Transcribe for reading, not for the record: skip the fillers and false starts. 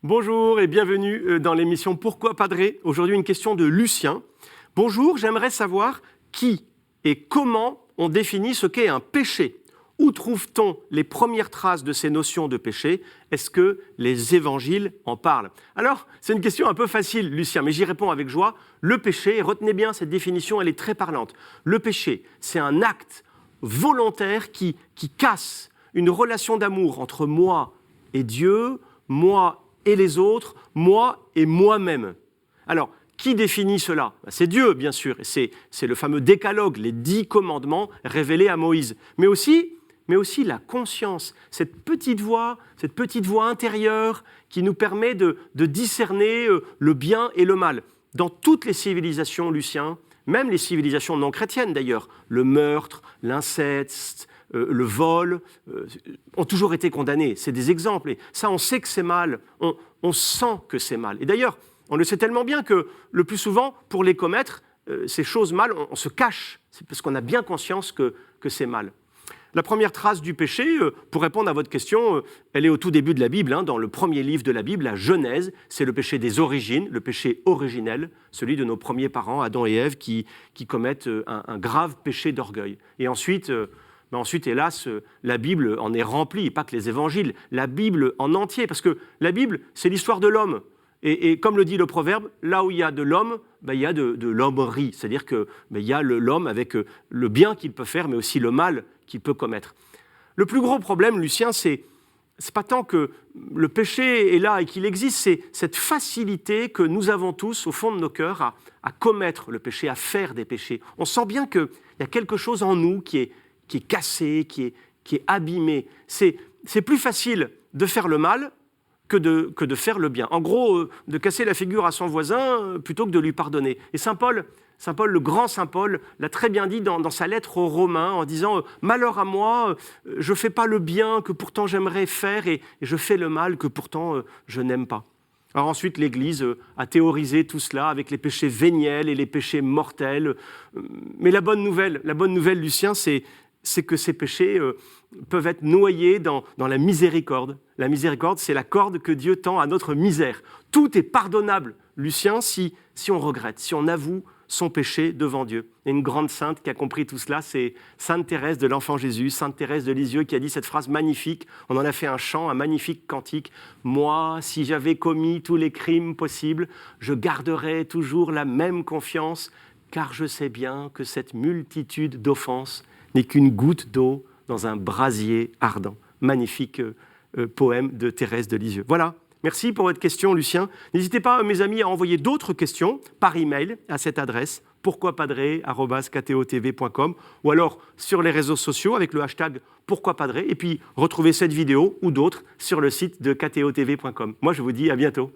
Bonjour et bienvenue dans l'émission Pourquoi Padré. Aujourd'hui, une question de Lucien. Bonjour, j'aimerais savoir qui et comment on définit ce qu'est un péché. Où trouve-t-on les premières traces de ces notions de péché? Est-ce que les évangiles en parlent? Alors, c'est une question un peu facile, Lucien, mais j'y réponds avec joie. Le péché, retenez bien cette définition, elle est très parlante. Le péché, c'est un acte volontaire qui casse une relation d'amour entre moi et Dieu, moi et les autres, moi et moi-même. Alors, qui définit cela? C'est Dieu, bien sûr. C'est le fameux décalogue, les 10 commandements révélés à Moïse. Mais aussi la conscience, cette petite voix intérieure qui nous permet de discerner le bien et le mal. Dans toutes les civilisations, Lucien, même les civilisations non chrétiennes d'ailleurs, le meurtre, l'inceste, le vol, ont toujours été condamnés. C'est des exemples. Et ça, on sait que c'est mal. On sent que c'est mal. Et d'ailleurs, on le sait tellement bien que le plus souvent, pour les commettre, ces choses mal, on se cache. C'est parce qu'on a bien conscience que c'est mal. La première trace du péché, pour répondre à votre question, elle est au tout début de la Bible, dans le premier livre de la Bible, la Genèse. C'est le péché des origines, le péché originel, celui de nos premiers parents, Adam et Ève, qui commettent un grave péché d'orgueil. Et ensuite, hélas, la Bible en est remplie, pas que les évangiles, la Bible en entier, parce que la Bible, c'est l'histoire de l'homme. Et comme le dit le proverbe, là où il y a de l'homme, il y a de l'hommerie, c'est-à-dire qu'il y a l'homme avec le bien qu'il peut faire, mais aussi le mal qu'il peut commettre. Le plus gros problème, Lucien, c'est pas tant que le péché est là et qu'il existe, c'est cette facilité que nous avons tous au fond de nos cœurs à commettre le péché, à faire des péchés. On sent bien qu'il y a quelque chose en nous qui est cassé, qui est abîmé. C'est plus facile de faire le mal que de faire le bien. En gros, de casser la figure à son voisin plutôt que de lui pardonner. Et Saint Paul, le grand Saint Paul, l'a très bien dit dans sa lettre aux Romains, en disant « Malheur à moi, je ne fais pas le bien que pourtant j'aimerais faire et je fais le mal que pourtant je n'aime pas. » Alors ensuite, l'Église a théorisé tout cela avec les péchés véniels et les péchés mortels. Mais la bonne nouvelle, Lucien, c'est que ces péchés peuvent être noyés dans la miséricorde. La miséricorde, c'est la corde que Dieu tend à notre misère. Tout est pardonnable, Lucien, si on regrette, si on avoue son péché devant Dieu. Et une grande sainte qui a compris tout cela, c'est Sainte Thérèse de l'Enfant Jésus, Sainte Thérèse de Lisieux, qui a dit cette phrase magnifique, on en a fait un chant, un magnifique cantique. « Moi, si j'avais commis tous les crimes possibles, je garderais toujours la même confiance, car je sais bien que cette multitude d'offenses n'est qu'une goutte d'eau dans un brasier ardent. » Magnifique poème de Thérèse de Lisieux. Voilà, merci pour votre question, Lucien. N'hésitez pas, mes amis, à envoyer d'autres questions par email à cette adresse pourquoipadré@ktotv.com ou alors sur les réseaux sociaux avec le hashtag pourquoipadré et puis retrouvez cette vidéo ou d'autres sur le site de ktotv.com. Moi, je vous dis à bientôt.